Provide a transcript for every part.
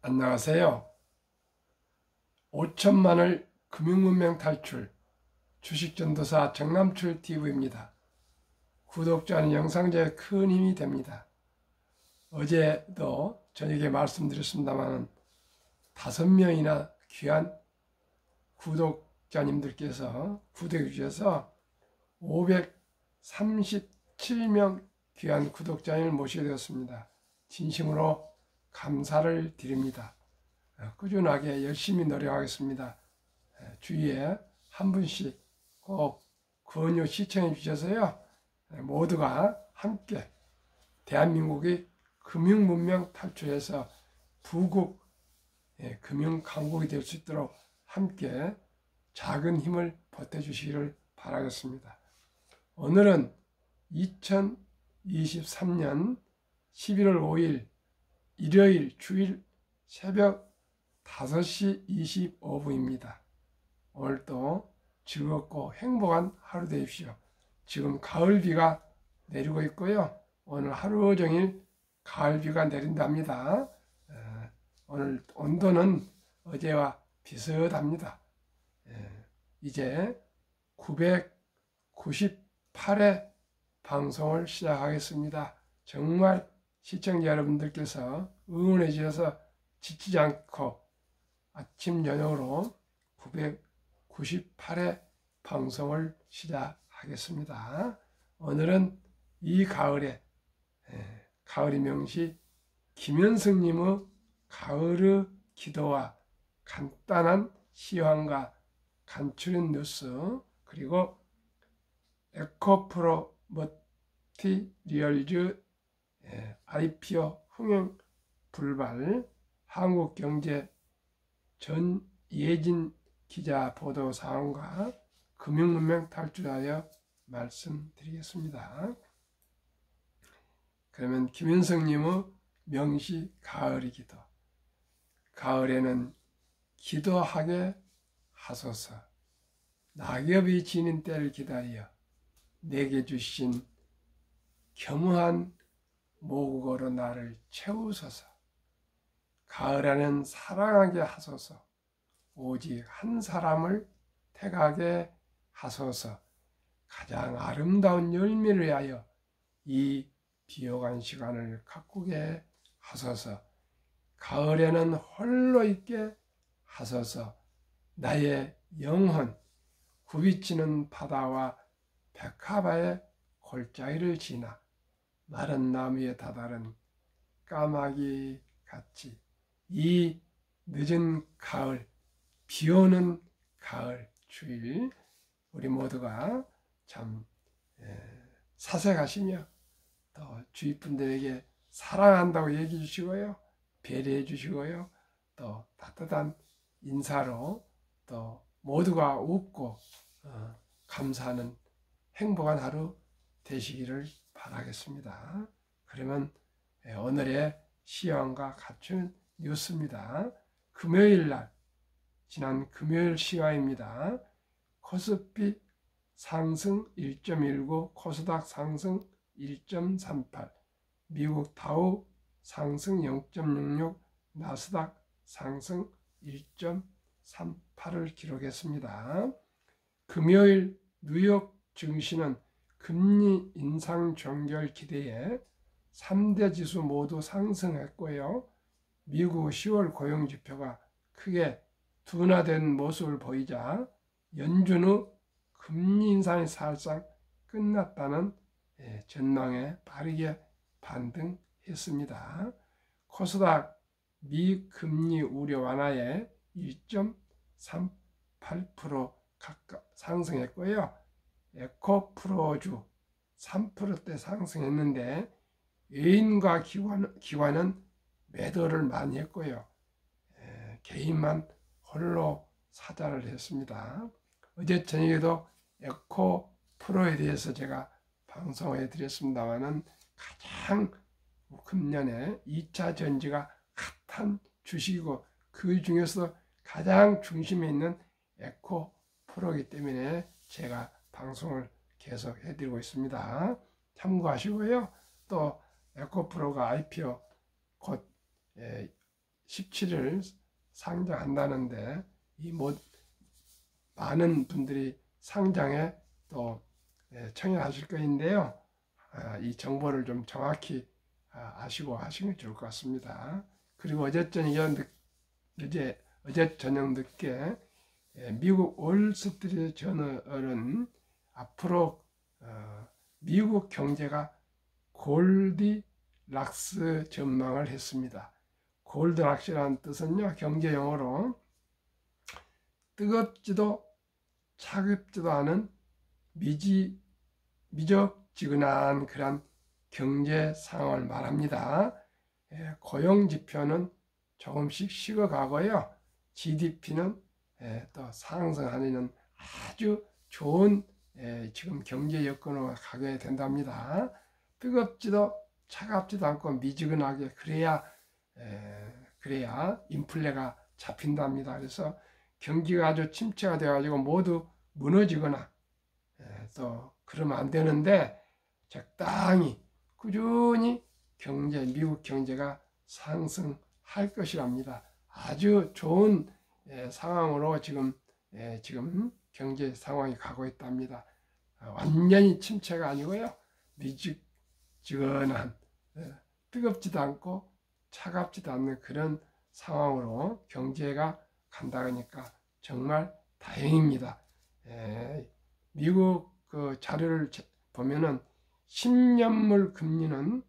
안녕하세요. 5천만을 금융문명 탈출 주식전도사 정남출 TV입니다. 구독자는 영상제에 큰 힘이 됩니다. 어제도 저녁에 말씀드렸습니다만 5명이나 귀한 구독자님들께서 구독해 주셔서 537명 귀한 구독자님을 모시게 되었습니다. 진심으로 감사를 드립니다. 꾸준하게 열심히 노력하겠습니다. 주위에 한 분씩 꼭 권유 시청해 주셔서요. 모두가 함께 대한민국이 금융문명 탈출해서 부국 금융강국이 될 수 있도록 함께 작은 힘을 보태주시기를 바라겠습니다. 오늘은 2023년 11월 5일 일요일 주일 새벽 5시 25분입니다. 오늘도 즐겁고 행복한 하루 되십시오. 지금 가을비가 내리고 있고요. 오늘 하루 종일 가을비가 내린답니다. 오늘 온도는 어제와 비슷합니다. 이제 998회 방송을 시작하겠습니다. 정말 시청자 여러분들께서 응원해 주셔서 지치지 않고 아침 저녁으로 998회 방송을 시작하겠습니다. 오늘은 이 가을에 가을의 명시 김현승님의 가을의 기도와 간단한 시황과 간추린 뉴스 그리고 에코프로 머티리얼즈 IPO 흥행 불발 한국경제 전예진 기자 보도 사항과 금융문명 탈출하여 말씀드리겠습니다. 그러면 김윤성님의 명시 가을의 기도. 가을에는 기도하게 하소서. 낙엽이 지는 때를 기다려 내게 주신 겸허한 모국어로 나를 채우소서. 가을에는 사랑하게 하소서. 오직 한 사람을 택하게 하소서. 가장 아름다운 열매를 위하여 이 비옥한 시간을 가꾸게 하소서. 가을에는 홀로 있게 하소서. 나의 영혼 굽이치는 바다와 백합화의 골짜기를 지나 마른 나무에 다다른 까마귀 같이 이 늦은 가을, 비오는 가을 주일 우리 모두가 참 사색하시며 또 주위 분들에게 사랑한다고 얘기해 주시고요, 배려해 주시고요, 또 따뜻한 인사로 또 모두가 웃고 감사하는 행복한 하루 되시기를 바라겠습니다. 그러면 오늘의 시황과 갖춘 뉴스입니다. 금요일날 지난 금요일 시황입니다. 코스피 상승 1.19, 코스닥 상승 1.38, 미국 다우 상승 0.66, 나스닥 상승 1.38을 기록했습니다. 금요일 뉴욕 증시는 금리 인상 종결 기대에 3대 지수 모두 상승했고요. 미국 10월 고용지표가 크게 둔화된 모습을 보이자 연준의 금리 인상이 사실상 끝났다는 전망에 빠르게 반등했습니다. 코스닥 미금리 우려 완화에 1.38% 가까이 상승했고요. 에코프로주 3%대 상승했는데 외인과 기관은 매도를 많이 했고요. 개인만 홀로 사자를 했습니다. 어제 저녁에도 에코프로에 대해서 제가 방송해 드렸습니다만은 가장 금년에 2차 전지가 핫한 주식이고 그 중에서 가장 중심에 있는 에코프로이기 때문에 제가 방송을 계속 해드리고 있습니다. 참고하시고요. 또 에코프로가 IPO 곧 17일 상장한다는데 많은 분들이 상장에 또 청약하실 거인데요. 이 정보를 좀 정확히 아시고 하시면 좋을 것 같습니다. 그리고 어제 저녁 늦게 미국 월스트리트 저널은 앞으로 미국 경제가 골디락스 전망을 했습니다. 골디락스라는 뜻은요, 경제 용어로 뜨겁지도 차갑지도 않은 미적지근한 그런 경제 상황을 말합니다. 고용 지표는 조금씩 식어가고요. GDP는 또 상승하는 아주 좋은 지금 경제 여건으로 가게 된답니다. 뜨겁지도 차갑지도 않고 미지근하게 그래야 인플레가 잡힌답니다. 그래서 경기가 아주 침체가 되어가지고 모두 무너지거나 또 그러면 안 되는데, 적당히 꾸준히 미국 경제가 상승할 것이랍니다. 아주 좋은 상황으로 지금 경제 상황이 가고 있답니다. 완전히 침체가 아니고요, 미지근한 뜨겁지도 않고 차갑지도 않는 그런 상황으로 경제가 간다 하니까 정말 다행입니다. 미국 그 자료를 보면은 10년물 금리는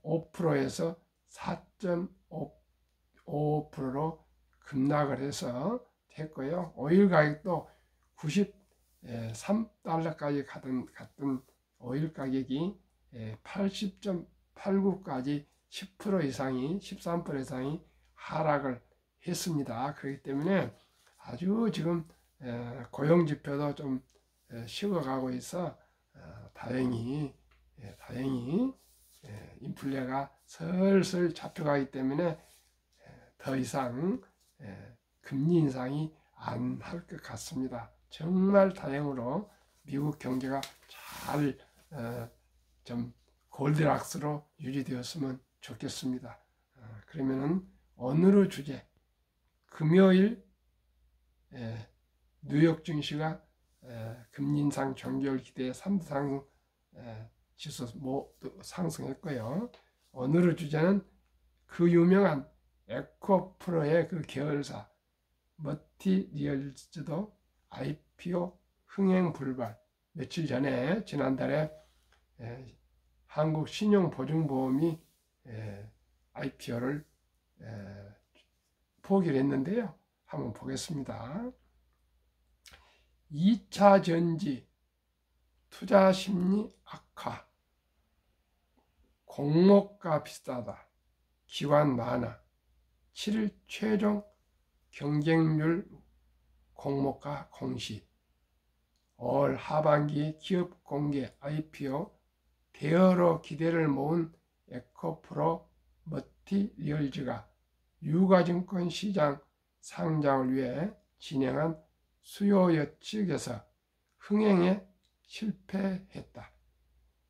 5%에서 4.5%로 급락을 해서 했고요. 오일 가격도 93달러까지 갔던 오일 가격이 80.89까지 10% 이상이 13% 이상이 하락을 했습니다. 그렇기 때문에 아주 지금 고용 지표도 좀 식어가고 있어 다행히 인플레가 슬슬 잡혀가기 때문에 더 이상 금리 인상이 안 할 것 같습니다. 정말 다행으로 미국 경제가 잘 좀 골디락스로 유지되었으면 좋겠습니다. 그러면은 오늘의 주제, 금요일 뉴욕 증시가 금리 인상 종결 기대에 3대 지수 상승했고요. 오늘의 주제는 그 유명한 에코프로의 그 계열사 머티리얼즈도 IPO 흥행 불발. 며칠 전에 지난달에 한국신용보증보험이 IPO를 포기를 했는데요. 한번 보겠습니다. 2차 전지, 투자 심리 악화, 공모가 비싸다, 기관 많아, 7일 최종 경쟁률 공모가 공시, 올 하반기 기업 공개 IPO, 대여로 기대를 모은 에코프로 머티리얼즈가 유가증권 시장 상장을 위해 진행한 수요 예측에서 흥행에 실패했다.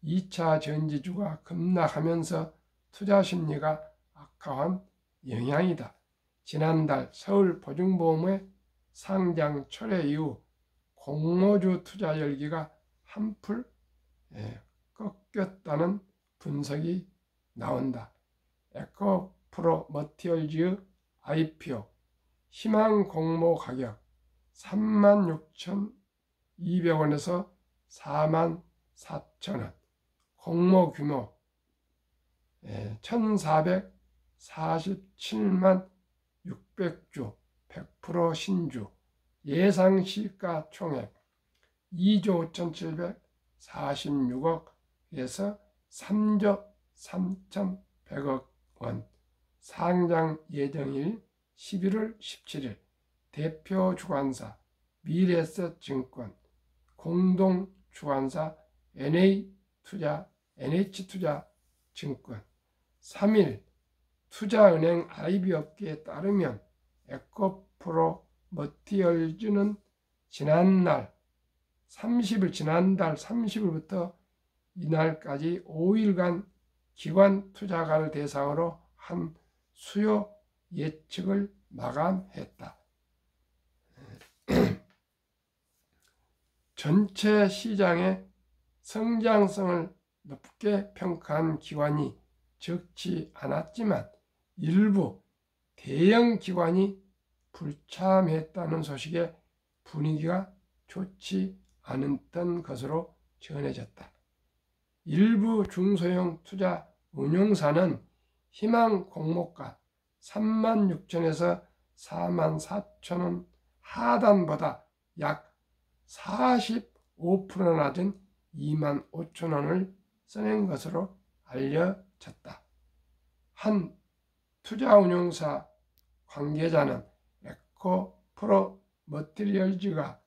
2차 전지주가 급락하면서 투자 심리가 악화한 영향이다. 지난달 서울보증보험의 상장 철회 이후 공모주 투자 열기가 한풀 꺾였다는 분석이 나온다. 에코프로 머티리얼즈 IPO 희망 공모 가격 36,200원에서 44,000원, 공모 규모 1,447만 600주, 100% 신주, 예상 시가 총액 2조 5,746억에서 3조 3,100억 원, 상장 예정일 11월 17일, 대표 주관사 미래에셋증권, 공동 주관사 NH투자증권, 3일 투자은행 IB업계에 따르면 에코프로 머티리얼즈는 지난달 30일부터 이날까지 5일간 기관 투자가를 대상으로 한 수요 예측을 마감했다. 전체 시장의 성장성을 높게 평가한 기관이 적지 않았지만 일부 대형 기관이 불참했다는 소식에 분위기가 좋지 않았던 것으로 전해졌다. 일부 중소형 투자 운용사는 희망 공모가 36,000에서 44,000원 하단보다 약 45% 낮은 25,000원을 써낸 것으로 알려졌다. 한 투자운용사 관계자는 에코프로 머티리얼즈가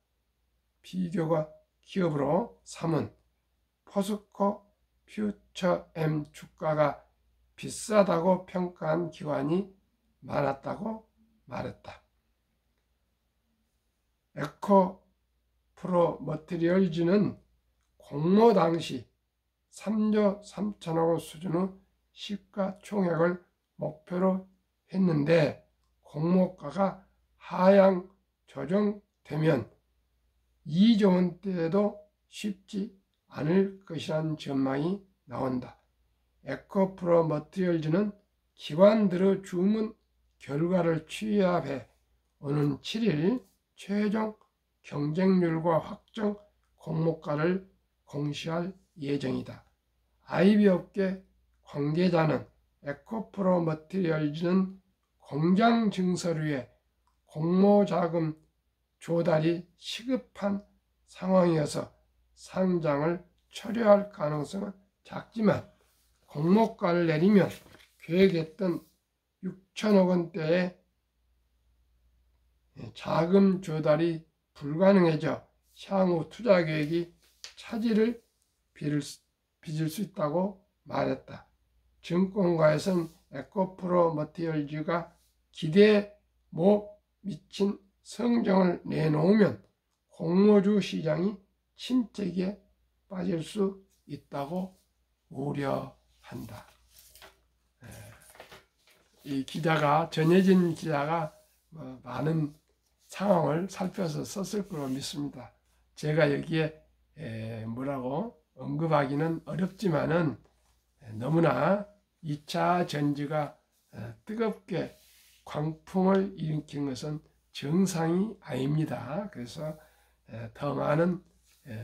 비교가 기업으로 삼은 포스코 퓨처엠 주가가 비싸다고 평가한 기관이 많았다고 말했다. 에코프로 머티리얼즈는 공모 당시 3조 3천억 원 수준의 시가총액을 목표로 했는데 공모가가 하향 조정되면 2조 원대도 쉽지 않을 것이라는 전망이 나온다. 에코프로 머티리얼즈는 기관들의 주문 결과를 취합해 오는 7일 최종 경쟁률과 확정 공모가를 공시할 예정이다. IB 업계 관계자는 에코프로 머티리얼즈는 공장 증설위에 공모자금 조달이 시급한 상황이어서 상장을 철회할 가능성은 작지만 공모가를 내리면 계획했던 6천억 원대의 자금 조달이 불가능해져 향후 투자 계획이 차질을 빚을 수 있다고 말했다. 증권가에서는 에코프로 머티리얼즈가 기대에 못 미친 성적을 내놓으면 공모주 시장이 침체기에 빠질 수 있다고 우려한다. 이 기자가 전혜진 기자가 많은 상황을 살펴서 썼을 거로 믿습니다. 제가 여기에 뭐라고 언급하기는 어렵지만은 너무나 2차 전지가 뜨겁게 광풍을 일으킨 것은 정상이 아닙니다. 그래서 더 많은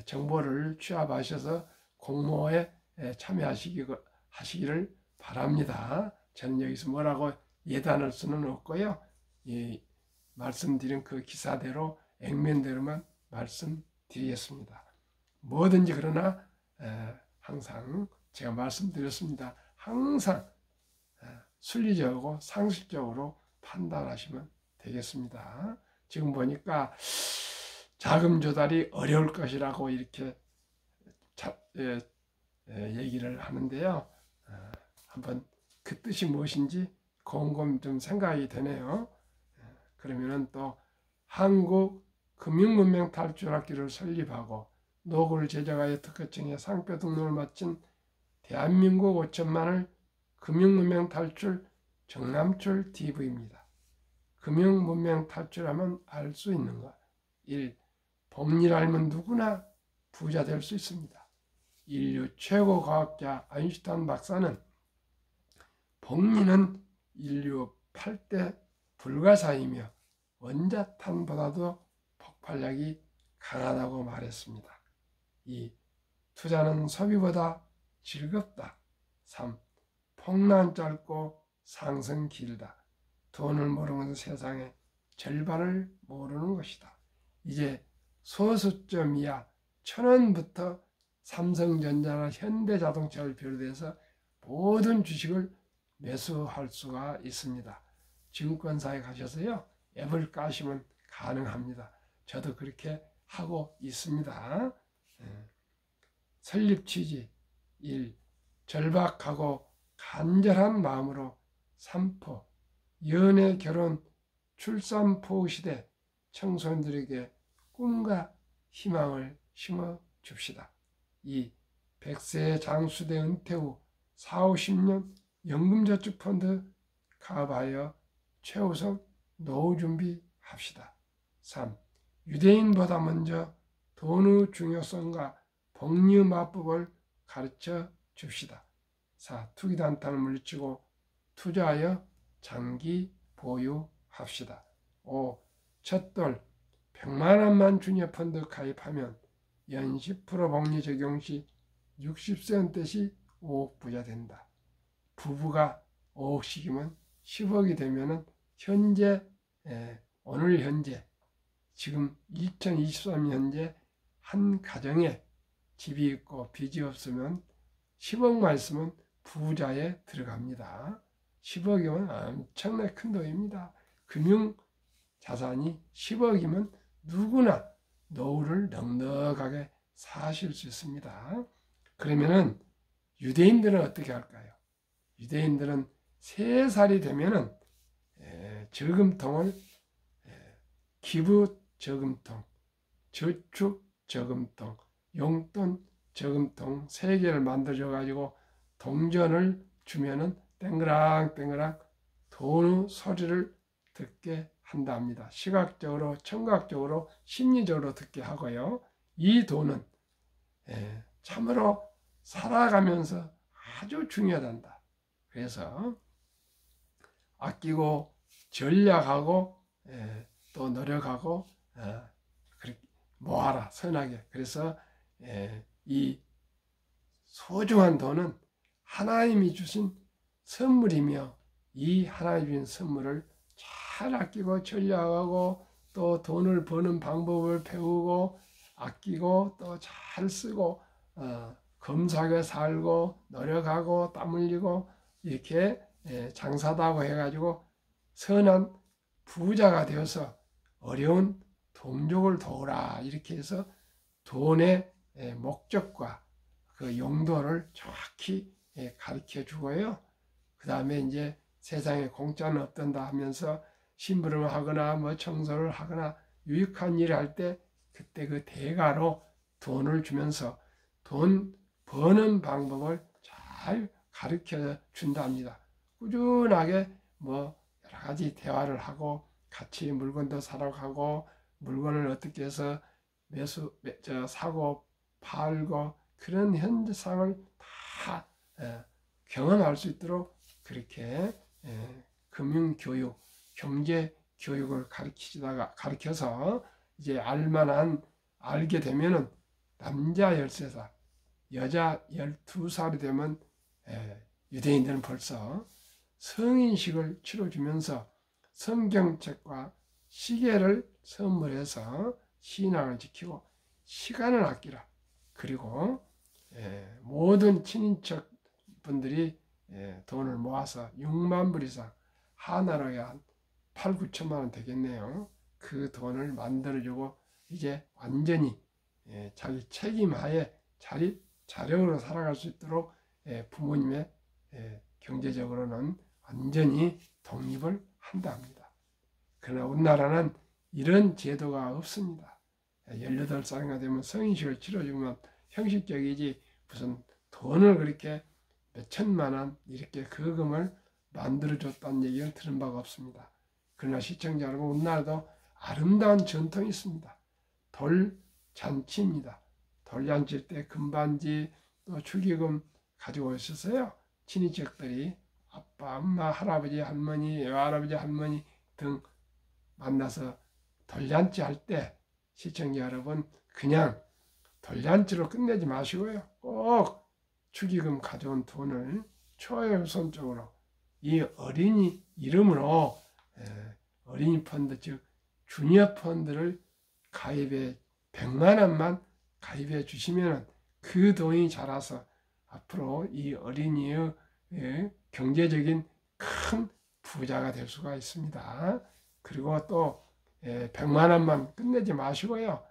정보를 취합하셔서 공모에 참여하시기를 바랍니다. 저는 여기서 뭐라고 예단할 수는 없고요. 말씀드린 그 기사대로 액면대로만 말씀드리겠습니다. 뭐든지 그러나 항상 제가 말씀드렸습니다. 항상 순리적이고 상식적으로 판단하시면 되겠습니다. 지금 보니까 자금 조달이 어려울 것이라고 이렇게 얘기를 하는데요. 한번 그 뜻이 무엇인지 곰곰 좀 생각이 되네요. 그러면은 또 한국 금융문명 탈출학기를 설립하고 노고를 제작하여 특허청에 상표 등록을 마친 대한민국 5천만을 금융문명 탈출 정남출 TV입니다. 금융문명 탈출하면 알 수 있는 것. 1. 법리를 알면 누구나 부자 될 수 있습니다. 인류 최고 과학자 아인슈타인 박사는 법리는 인류 8대 불가사이며 원자탄보다도 폭발력이 강하다고 말했습니다. 2. 투자는 소비보다 즐겁다. 3. 폭락 짧고 상승 길다. 돈을 모르는 것은 세상의 절반을 모르는 것이다. 이제 소수점 이하 1,000원부터 삼성전자나 현대자동차를 비롯해서 모든 주식을 매수할 수가 있습니다. 증권사에 가셔서요, 앱을 까시면 가능합니다. 저도 그렇게 하고 있습니다. 설립 취지 1. 절박하고 간절한 마음으로 삼포, 연애, 결혼, 출산포 시대 청소년들에게 꿈과 희망을 심어줍시다. 2. 100세 장수대 은퇴 후 40, 50년 연금저축펀드 가입하여 최우선 노후 준비합시다. 3. 유대인보다 먼저 돈의 중요성과 복리마법을 가르쳐 줍시다. 4. 투기단탄을 물리치고 투자하여 장기 보유합시다. 5. 첫돌 100만 원만 주니어 펀드 가입하면 연 10% 복리 적용 시 60세 은퇴 시 5억 부자 된다. 부부가 5억씩이면 10억이 되면은 현재 오늘 현재 지금 2023년 현재 한 가정에 집이 있고 빚이 없으면 10억만 있으면 부자에 들어갑니다. 10억이면 엄청나게 큰 돈입니다. 금융 자산이 10억이면 누구나 노후를 넉넉하게 사실 수 있습니다. 그러면은 유대인들은 어떻게 할까요? 유대인들은 3살이 되면은 저금통을 기부 저금통, 저축 저금통, 용돈 저금통 3개를 만들어 가지고 동전을 주면은 땡그랑 돈의 소리를 듣게 한답니다. 시각적으로, 청각적으로, 심리적으로 듣게 하고요. 이 돈은 참으로 살아가면서 아주 중요하단다. 그래서 아끼고 전략하고 또 노력하고 모아라 선하게. 그래서 이 소중한 돈은 하나님이 주신 선물이며 이 하나님이 주신 선물을 잘 아끼고 전략하고 또 돈을 버는 방법을 배우고 아끼고 또 잘 쓰고 검소하게 살고 노력하고 땀 흘리고 이렇게 장사도 하고 해가지고 선한 부자가 되어서 어려운 동족을 도우라 이렇게 해서 돈의 목적과 그 용도를 정확히 가르쳐 주고요. 그 다음에 이제 세상에 공짜는 없단다 하면서 심부름을 하거나 뭐 청소를 하거나 유익한 일을 할 때 그때 그 대가로 돈을 주면서 돈 버는 방법을 잘 가르쳐 준답니다. 꾸준하게 뭐 여러 가지 대화를 하고 같이 물건도 사러 가고 물건을 어떻게 해서 사고 팔고 그런 현상을 다 경험할 수 있도록 그렇게 금융교육, 경제교육을 가르쳐서 이제 알게 되면은 남자 13살, 여자 12살이 되면 유대인들은 벌써 성인식을 치러주면서 성경책과 시계를 선물해서 신앙을 지키고 시간을 아끼라. 그리고 모든 친인척 분들이 돈을 모아서 6만 불 이상 하나로 한 8, 9천만 원 되겠네요. 그 돈을 만들어주고 이제 완전히 자기 책임하에 자력으로 살아갈 수 있도록 부모님의 경제적으로는 완전히 독립을 한답니다. 그러나 우리나라는 이런 제도가 없습니다. 18살인가 되면 성인식을 치러주면 형식적이지 무슨 돈을 그렇게 몇 천만 원 이렇게 거금을 만들어줬다는 얘기를 들은 바가 없습니다. 그러나 시청자 여러분, 우리나라도 아름다운 전통이 있습니다. 돌잔치입니다. 돌잔치 때 금반지 또 축의금 가지고 오셨어요. 친인척들이 아빠, 엄마, 할아버지, 할머니, 외할아버지, 할머니 등 만나서 돌잔치 할 때 시청자 여러분, 그냥 돌잔치로 끝내지 마시고요. 꼭 축의금 가져온 돈을 초우선적으로 이 어린이 이름으로 어린이 펀드, 즉 주니어 펀드를 가입해 100만 원만 가입해 주시면 그 돈이 자라서 앞으로 이 어린이의 경제적인 큰 부자가 될 수가 있습니다. 그리고 또 100만 원만 끝내지 마시고요.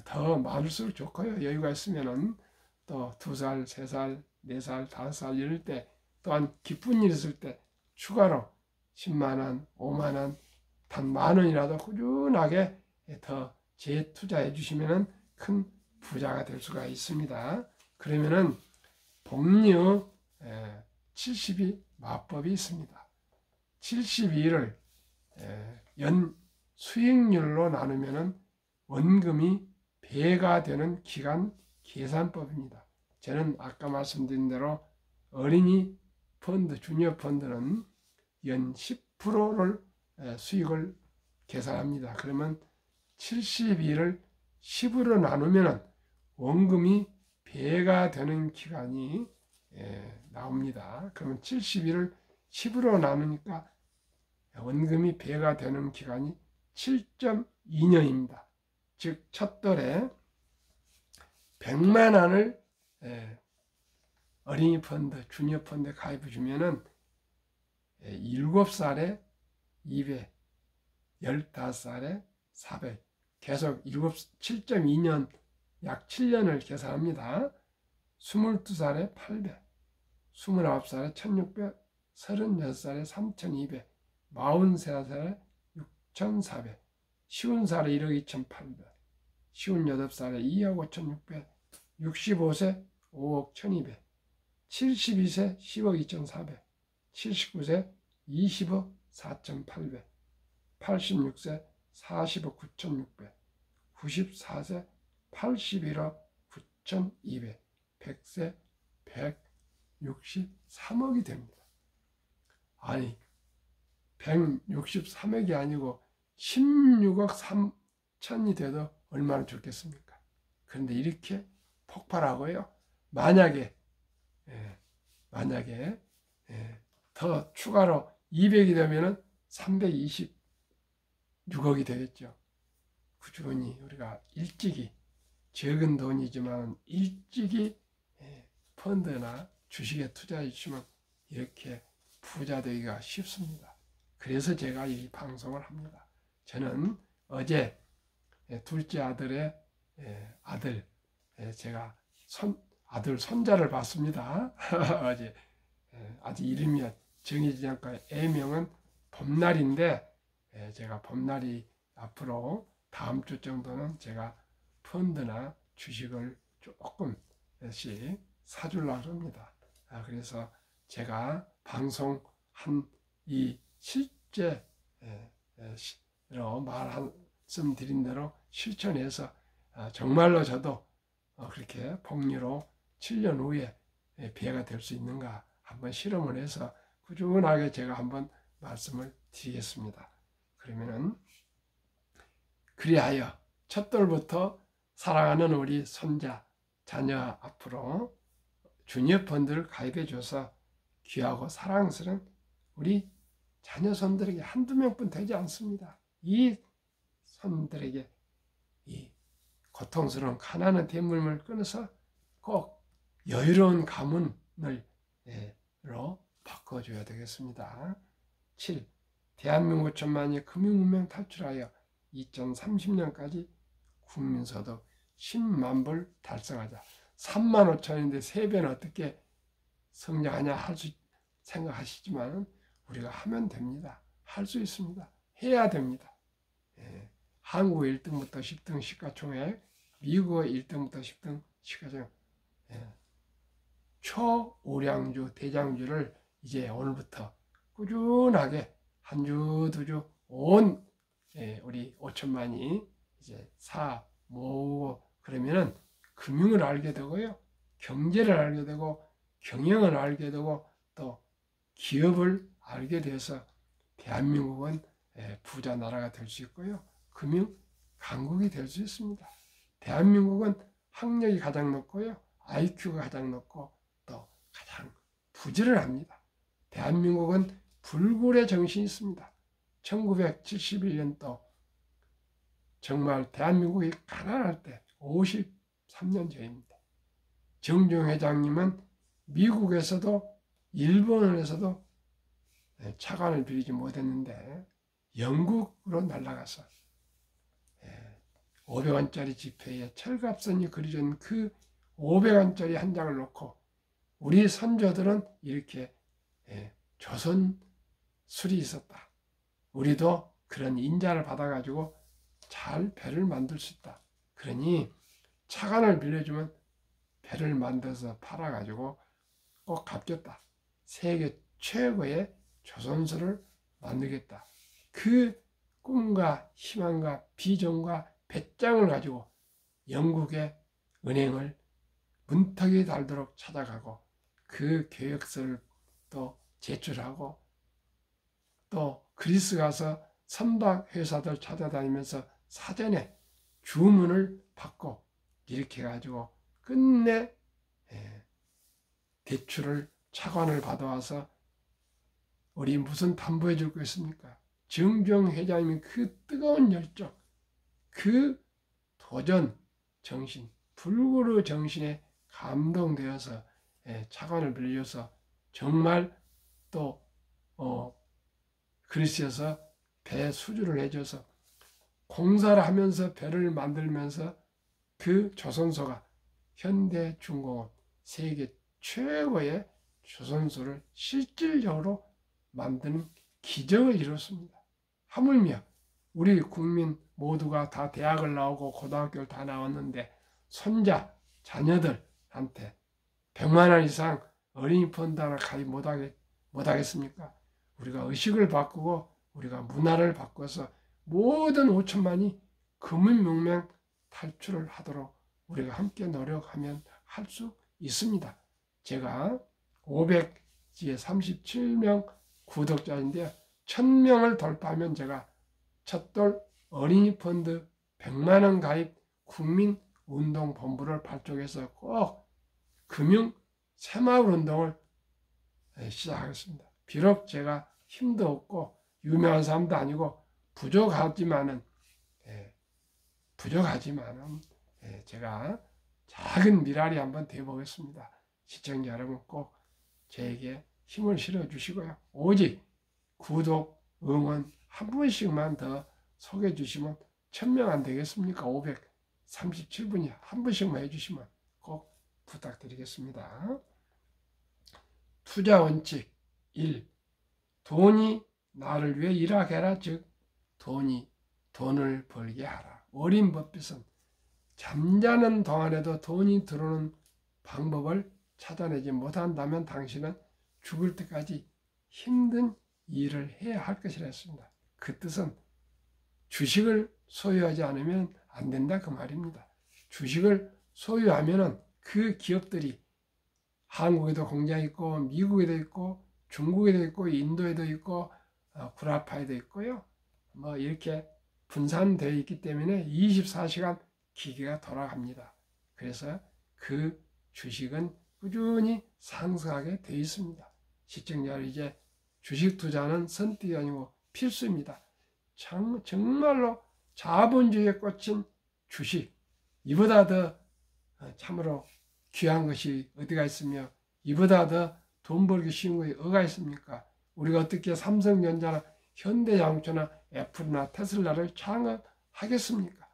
더 많을수록 좋고요. 여유가 있으면은 또 2살, 3살, 4살, 5살 이럴 때 또한 기쁜 일 있을 때 추가로 10만 원, 5만 원, 단 만 원이라도 꾸준하게 더 재투자해 주시면은 큰 부자가 될 수가 있습니다. 그러면은 복리의 70이 마법이 있습니다. 72를 연 수익률로 나누면 원금이 배가 되는 기간 계산법입니다. 저는 아까 말씀드린 대로 어린이 펀드, 주니어 펀드는 연 10%를 수익을 계산합니다. 그러면 70일을 10으로 나누면 원금이 배가 되는 기간이 나옵니다. 그러면 70일을 10으로 나누니까 원금이 배가 되는 기간이 7.2년입니다. 즉 첫돌에 100만 원을 어린이 펀드, 주니어 펀드에 가입해 주면은 7살에 200, 15살에 400, 계속 7.2년, 약 7년을 계산합니다. 22살에 800, 29살에 1600, 36살에 3200, 43살에 6400, 50살에 1억 2800, 58살에 2억 5600, 65세 5억 1200, 72세 10억 2400, 79세 20억 4800, 86세 40억 9600, 94세 81억 9200, 100세 163억이 됩니다. 아니 163억이 아니고 16억 3천이 돼도 얼마나 좋겠습니까? 그런데 이렇게 폭발하고요. 만약에 더 추가로 200이 되면은 326억이 되겠죠. 꾸준히 우리가 일찍이 적은 돈이지만 일찍이 펀드나 주식에 투자해 주시면 이렇게 부자 되기가 쉽습니다. 그래서 제가 이 방송을 합니다. 저는 어제 둘째 아들의 아들, 제가 아들 손자를 봤습니다. 어제 아직 이름이 정해지지 않고 애명은 봄날인데 제가 봄날이 앞으로 다음 주 정도는 제가 펀드나 주식을 조금씩 사주려고 합니다. 그래서 제가 방송한 이 실제로 말씀드린 대로 실천해서 정말로 저도 그렇게 복리로 7년 후에 배가 될 수 있는가 한번 실험을 해서 꾸준하게 제가 한번 말씀을 드리겠습니다. 그러면은 그리하여 첫돌부터 사랑하는 우리 손자, 자녀 앞으로 주니어 펀드를 가입해 줘서 귀하고 사랑스러운 우리 자녀 손들에게 한두 명뿐 되지 않습니다. 이 손들에게 이 고통스러운 가난한 대물림을 끊어서 꼭 여유로운 가문으로 바꿔줘야 되겠습니다. 7. 대한민국 천만이 금융문명 탈출하여 2030년까지 국민소득 10만 불 달성하자. 3만 5천인데 3배는 어떻게 성장하냐 생각하시지만 우리가 하면 됩니다. 할 수 있습니다. 해야 됩니다. 한국 1등부터 10등 시가총액, 미국 1등부터 10등 시가총액, 초우량주, 대장주를 이제 오늘부터 꾸준하게 한 주, 두 주, 우리 5천만이 이제 모으고 그러면은 금융을 알게 되고요. 경제를 알게 되고 경영을 알게 되고 또 기업을 알게 돼서 대한민국은 부자 나라가 될 수 있고요. 금융 강국이 될 수 있습니다. 대한민국은 학력이 가장 높고요. IQ가 가장 높고 또 가장 부지런합니다. 대한민국은 불굴의 정신이 있습니다. 1971년도 정말 대한민국이 가난할 때 53년 전입니다. 정종 회장님은 미국에서도 일본에서도 차관을 빌리지 못했는데 영국으로 날아가서 500원짜리 지폐에 철갑선이 그려진 그 500원짜리 한 장을 놓고 우리 선조들은 이렇게 조선술이 있었다. 우리도 그런 인자를 받아가지고 잘 배를 만들 수 있다. 그러니 차관을 빌려주면 배를 만들어서 팔아가지고 꼭 갚겠다. 세계 최고의 조선술을 만들겠다. 그 꿈과 희망과 비전과 배짱을 가지고 영국의 은행을 문턱이 닳도록 찾아가고 그 계획서를 또 제출하고 또 그리스 가서 선박 회사들 찾아다니면서 사전에 주문을 받고 이렇게 해가지고 끝내 대출을 차관을 받아와서 우리 무슨 담보해 줄 거 있습니까? 정종 회장님이 그 뜨거운 열정, 그 도전 정신, 불구르 정신에 감동되어서 차관을 빌려서 정말 또 그리스에서 배 수주를 해줘서 공사를 하면서 배를 만들면서 그 조선소가 현대중공업 세계 최고의 조선소를 실질적으로 만드는 기적을 이뤘습니다. 하물며 우리 국민 모두가 다 대학을 나오고 고등학교를 다 나왔는데 손자, 자녀들한테 100만 원 이상 어린이 펀드 하나 가입 못하겠습니까? 우리가 의식을 바꾸고 우리가 문화를 바꿔서 모든 5천만이 금은명명 탈출을 하도록 우리가 함께 노력하면 할 수 있습니다. 제가 537명 구독자인데요. 1000명을 돌파하면 제가 첫돌 어린이 펀드 100만 원 가입 국민운동본부를 발족해서 꼭 금융 새마을 운동을 시작하겠습니다. 비록 제가 힘도 없고 유명한 사람도 아니고 부족하지만은 제가 작은 미랄이 한번 되어보겠습니다. 시청자 여러분 꼭 저에게 힘을 실어주시고요. 오직 구독, 응원 한 분씩만 더 소개해 주시면 1000명 안 되겠습니까? 537분이 한 분씩만 해주시면 꼭 부탁드리겠습니다. 투자 원칙 1. 돈이 나를 위해 일하게 하라. 즉 돈이 돈을 벌게 하라. 워린 버핏은 잠자는 동안에도 돈이 들어오는 방법을 찾아내지 못한다면 당신은 죽을 때까지 힘든 일을 해야 할 것이라 했습니다. 그 뜻은 주식을 소유하지 않으면 안 된다 그 말입니다. 주식을 소유하면은 그 기업들이 한국에도 공장이 있고 미국에도 있고 중국에도 있고 인도에도 있고 구라파에도 있고요. 뭐 이렇게 분산되어 있기 때문에 24시간 기계가 돌아갑니다. 그래서 그 주식은 꾸준히 상승하게 되어 있습니다. 시청자 이제 주식 투자는 선택이 아니고 필수입니다. 정말로 자본주의에 꽂힌 주식, 이보다 더 참으로 귀한 것이 어디가 있으며 이보다 더 돈 벌기 쉬운 것이 어디가 있습니까? 우리가 어떻게 삼성전자나 현대자동차나 애플이나 테슬라를 창업하겠습니까?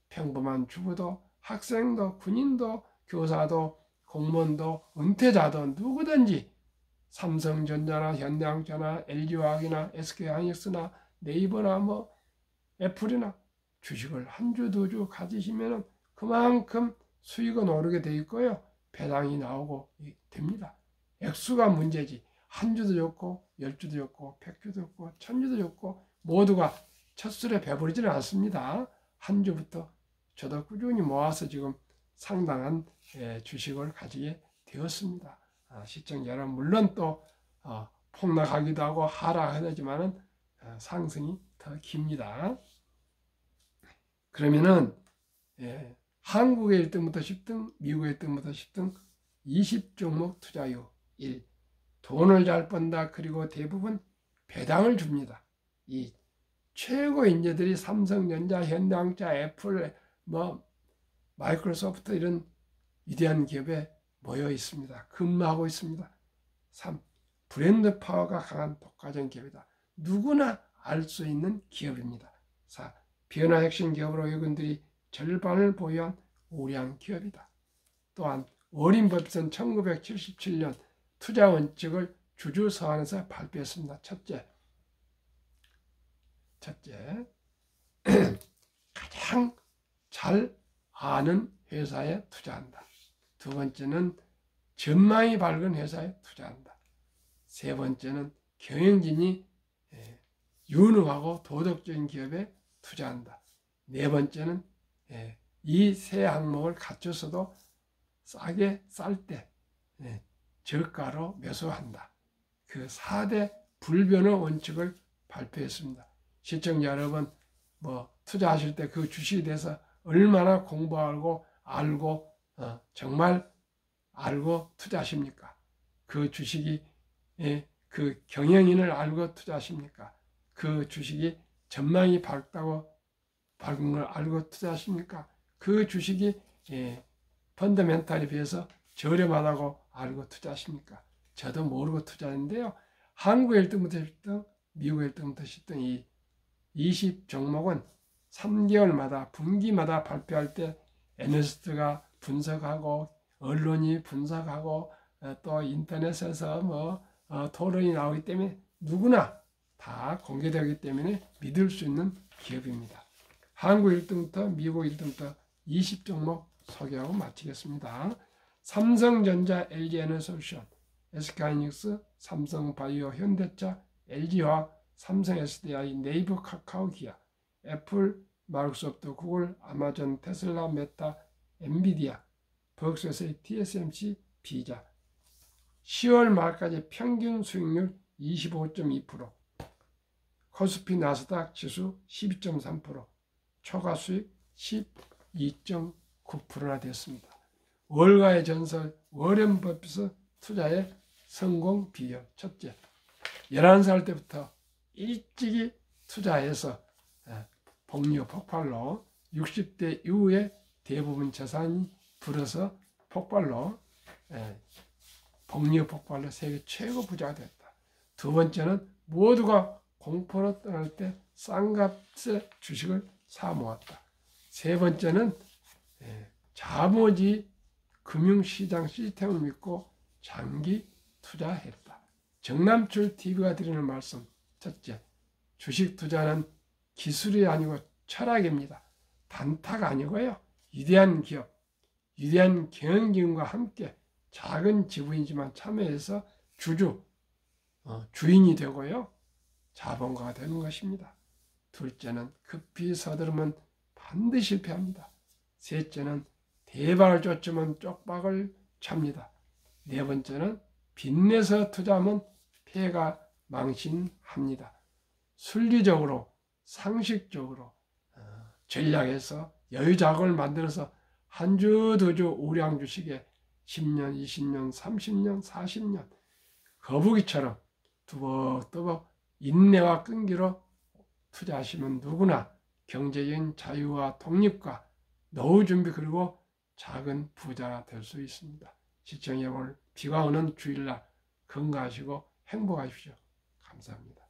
평범한 주부도 학생도 군인도 교사도 공무원도 은퇴자도 누구든지 삼성전자나 현대자동차나 LG화학이나 SK하이닉스나 네이버나 뭐 애플이나 주식을 한 주, 두 주 가지시면 그만큼 수익은 오르게 돼 있고요. 배당이 나오고 됩니다. 액수가 문제지. 한 주도 좋고 10주도 좋고 100주도 좋고 1000주도 좋고 모두가 첫 술에 배부르지는 않습니다. 한 주부터 저도 꾸준히 모아서 지금 상당한 주식을 가지게 되었습니다. 시청자 여러분 물론 또 폭락하기도 하고 하락하지만은 상승이 더 깁니다. 그러면은 한국의 1등부터 10등, 미국의 1등부터 10등 20종목 투자유 1. 돈을 잘 번다. 그리고 대부분 배당을 줍니다. 이 최고 인재들이 삼성전자, 현대자동차, 애플, 마이크로소프트 이런 위대한 기업에 모여 있습니다. 근무하고 있습니다. 3. 브랜드 파워가 강한 독과점 기업이다. 누구나 알 수 있는 기업입니다. 4. 변화 혁신 기업으로 외국인들이 절반을 보유한 우량 기업이다. 또한 워린 버핏은 1977년 투자 원칙을 주주 서한에서 발표했습니다. 첫째, 가장 잘 아는 회사에 투자한다. 두 번째는 전망이 밝은 회사에 투자한다. 세 번째는 경영진이 유능하고 도덕적인 기업에 투자한다. 네 번째는 이 세 항목을 갖춰서도 싸게 쌀 때 저가로 매수한다. 그 4대 불변의 원칙을 발표했습니다. 시청자 여러분, 투자하실 때 그 주식에 대해서 얼마나 공부하고 알고 정말 알고 투자하십니까? 그 주식이 그 경영인을 알고 투자하십니까? 그 주식이 전망이 밝은 걸 알고 투자하십니까? 그 주식이 펀더멘탈에 비해서 저렴하다고 알고 투자하십니까? 저도 모르고 투자했는데요. 한국 1등부터 10등, 미국 1등부터 10등 이 20 종목은 3개월마다 분기마다 발표할 때 애널리스트가 분석하고 언론이 분석하고 또 인터넷에서 토론이 나오기 때문에 누구나 다 공개되기 때문에 믿을 수 있는 기업입니다. 한국 1등부터 미국 1등부터 20 종목 소개하고 마치겠습니다. 삼성전자, LG에너솔루션, SK하이닉스, 삼성바이오, 현대차, LG화학, 삼성 SDI, 네이버, 카카오, 기아, 애플, 마이크로소프트, 구글, 아마존, 테슬라, 메타, 엔비디아, 버크셔, TSMC, 비자. 10월 말까지 평균 수익률 25.2%, 코스피 나스닥 지수 12.3%, 초과 수익 12.9%나 됐습니다. 월가의 전설 워렌 버핏의 투자의 성공 비결. 첫째, 11살 때부터 일찍이 투자해서 복리 폭발로 60대 이후에 대부분 재산이 불어서 폭발로 복리 폭발로 세계 최고 부자가 됐다. 두 번째는 모두가 공포로 떠날 때 싼 값의 주식을 사 모았다. 세 번째는 자모지 금융시장 시스템을 믿고 장기 투자했다. 정남출 TV가 드리는 말씀. 첫째, 주식 투자는 기술이 아니고 철학입니다. 단타가 아니고요. 위대한 기업, 위대한 경영진과 함께 작은 지분이지만 참여해서 주인이 되고요. 자본가가 되는 것입니다. 둘째는 급히 서두르면 반드시 실패합니다. 셋째는 대박을 쫓으면 쪽박을 찹니다. 네 번째는 빚내서 투자하면 폐가 망신합니다. 순리적으로 상식적으로 전략해서 여유자금을 만들어서 한 주 두 주 우량 주식에 10년, 20년, 30년, 40년 거북이처럼 두벅두벅 인내와 끈기로 투자하시면 누구나 경제적인 자유와 독립과 노후 준비 그리고 작은 부자가 될 수 있습니다. 시청자 여러분, 비가 오는 주일날 건강하시고 행복하십시오. 감사합니다.